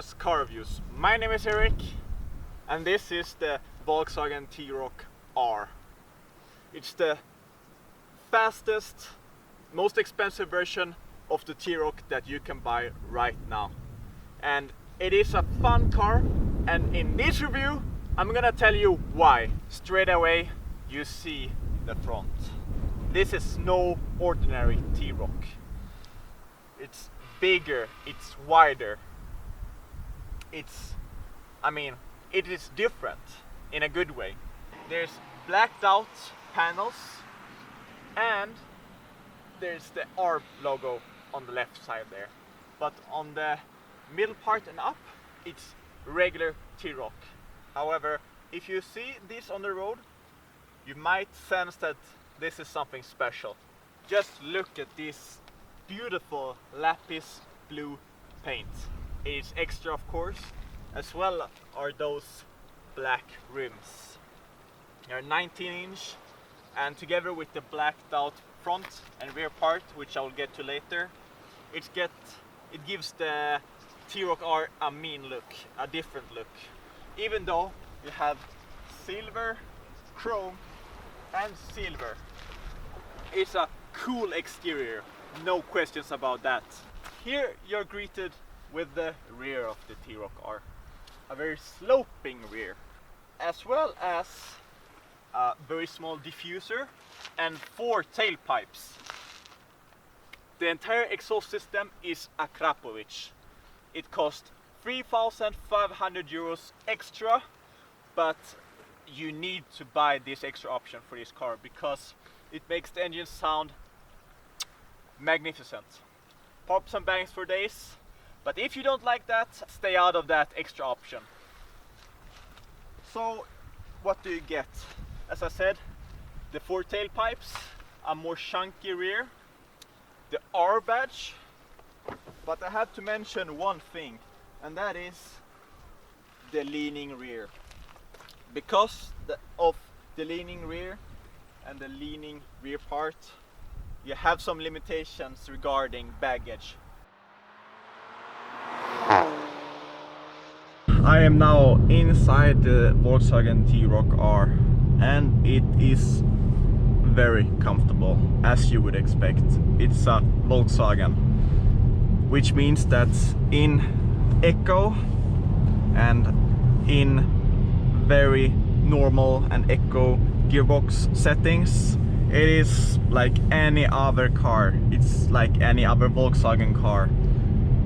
business car reviews. My name is Eric and this is the Volkswagen T-Roc R. It's the fastest, most expensive version of the T-Roc that you can buy right now. And it is a fun car, and in this review I'm gonna tell you why. Straight away you see the front. This is no ordinary T-Roc. It's bigger, it's wider. It is different in a good way. There's blacked out panels and there's the R logo on the left side there. But on the middle part and up, it's regular T-Roc. However, if you see this on the road, you might sense that this is something special. Just look at this beautiful Lapis blue paint. It is extra, of course, as well are those black rims. They're 19-inch, and together with the blacked out front and rear part, which I will get to later, it gives the T-Roc R a mean look, a different look. Even though you have silver, chrome and silver. It's a cool exterior, no questions about that. Here you're greeted with the rear of the T-Roc R. A very sloping rear, as well as a very small diffuser and 4 tailpipes. The entire exhaust system is a Krapovic. It cost 3,500 euros extra, but you need to buy this extra option for this car because it makes the engine sound magnificent. Pops and bangs for days, but if you don't like that, stay out of that extra option. So what do you get? As I said, the 4 tailpipes, a more chunky rear, the R badge, but I have to mention one thing, and that is the leaning rear. Because of the leaning rear and the leaning rear part, you have some limitations regarding baggage. I am now inside the Volkswagen T-Roc R, and it is very comfortable, as you would expect. It's a Volkswagen, which means that in Eco and in very normal and Eco gearbox settings, it is like any other car. It's like any other Volkswagen car,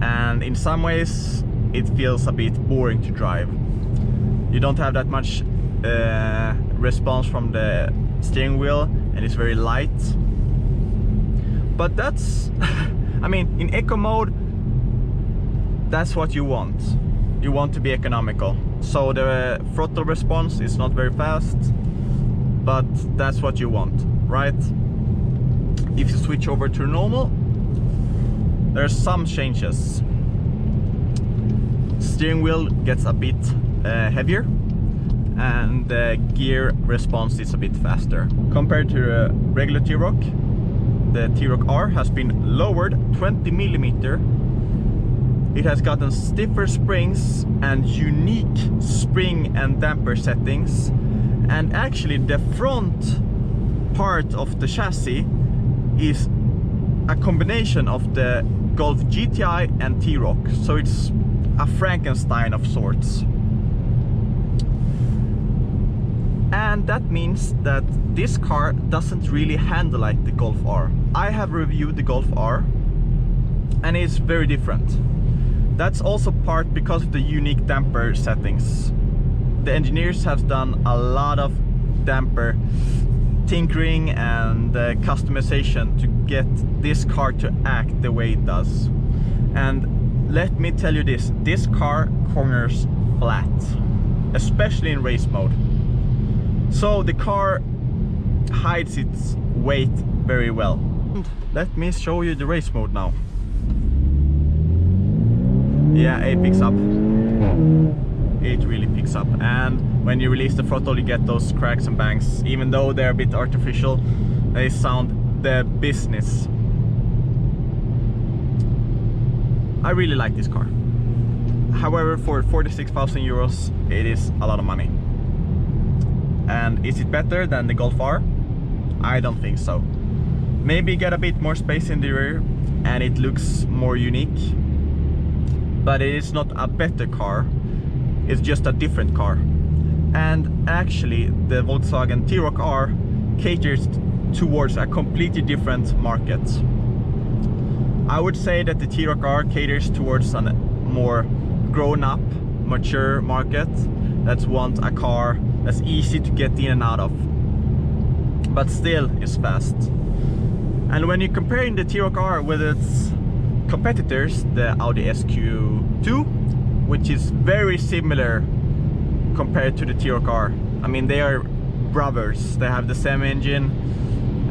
and in some ways it feels a bit boring to drive. You don't have that much response from the steering wheel, and it's very light. But that's in Eco mode, that's what you want. You want to be economical. So the throttle response is not very fast, but that's what you want, right? If you switch over to normal, there's some changes. Steering wheel gets a bit heavier, and the gear response is a bit faster. Compared to the regular T-Roc, the T-Roc R has been lowered 20 mm. It has gotten stiffer springs and unique spring and damper settings, and actually the front part of the chassis is a combination of the Golf GTI and T-Roc, so it's a Frankenstein of sorts. And that means that this car doesn't really handle like the Golf R. I have reviewed the Golf R and it's very different. That's also part because of the unique damper settings. The engineers have done a lot of damper tinkering and customization to get this car to act the way it does. And let me tell you this car corners flat, especially in race mode. So the car hides its weight very well. Let me show you the race mode now. Yeah, it picks up. It really picks up, and when you release the throttle you get those cracks and bangs. Even though they're a bit artificial, they sound the business. I really like this car. However, for 46,000 euros, it is a lot of money. And is it better than the Golf R? I don't think so. Maybe get a bit more space in the rear and it looks more unique. But it is not a better car, it's just a different car. And actually, the Volkswagen T-Roc R caters towards a completely different market. I would say that the T-Roc R caters towards a more grown-up, mature market that wants a car that's easy to get in and out of, but still is fast. And when you're comparing the T-Roc R with its competitors, the Audi SQ2, which is very similar compared to the T-Roc R. I mean, they are brothers. They have the same engine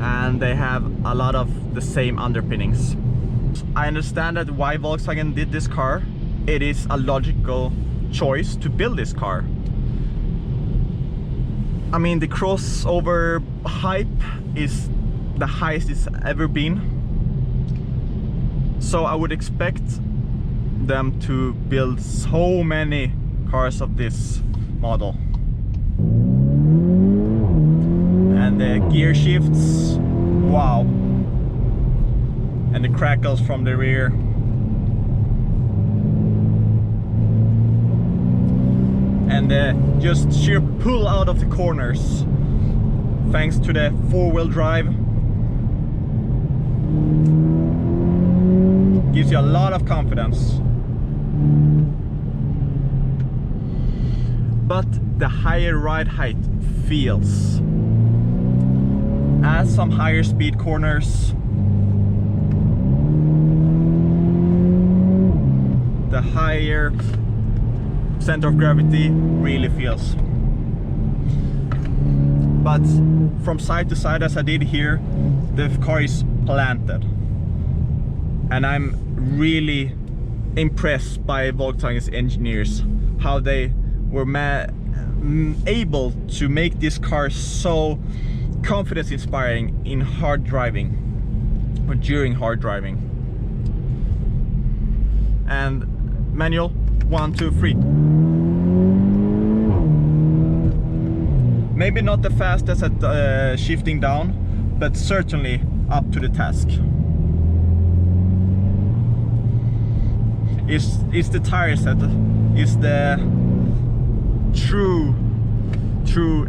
and they have a lot of the same underpinnings. I understand that why Volkswagen did this car. It is a logical choice to build this car. I mean, the crossover hype is the highest it's ever been. So I would expect them to build so many cars of this model. And the gear shifts, wow. And the crackles from the rear. And the just sheer pull out of the corners thanks to the four-wheel drive. Gives you a lot of confidence. But the higher ride height feels. At some higher speed corners, the higher center of gravity really feels. But from side to side, as I did here, the car is planted. And I'm really impressed by Volkswagen's engineers, how they were able to make this car so confidence inspiring in hard driving or during hard driving. And manual 1, 2, 3. Maybe not the fastest at shifting down, but certainly up to the task. It's the tires that is the true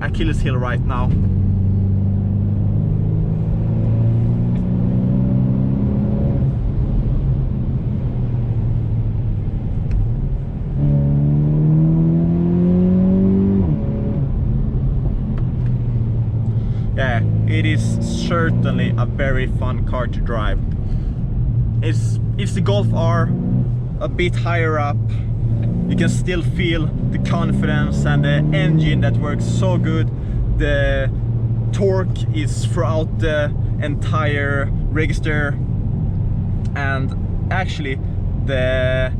Achilles heel right now. Yeah, it is certainly a very fun car to drive. It's the Golf R a bit higher up. You can still feel the confidence and the engine that works so good. The torque is throughout the entire register, and actually the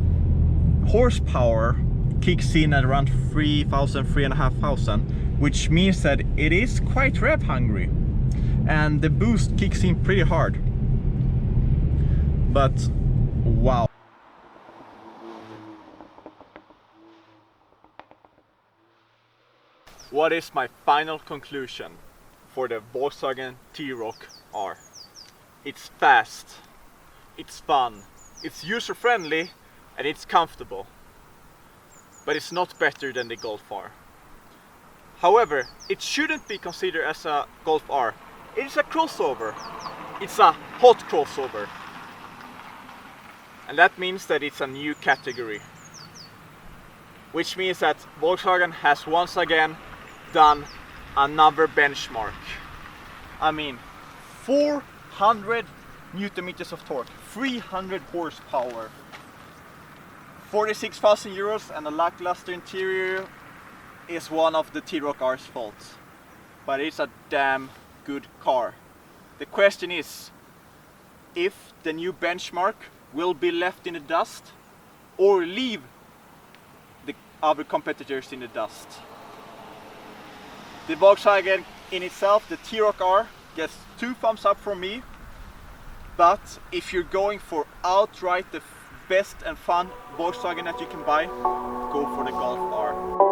horsepower kicks in at around 3,000, 3,500, which means that it is quite rev hungry, and the boost kicks in pretty hard. But wow. What is my final conclusion for the Volkswagen T-Roc R? It's fast, it's fun, it's user-friendly, and it's comfortable. But it's not better than the Golf R. However, it shouldn't be considered as a Golf R. It is a crossover. It's a hot crossover. And that means that it's a new category. Which means that Volkswagen has once again done another benchmark. I mean, 400 Newton meters of torque, 300 horsepower, 46,000 euros, and a lackluster interior is one of the T-Roc R's faults. But it's a damn good car. The question is, if the new benchmark will be left in the dust or leave the other competitors in the dust. The Volkswagen in itself, the T-Roc R, gets 2 thumbs up from me. But if you're going for outright the best and fun Volkswagen that you can buy, go for the Golf R.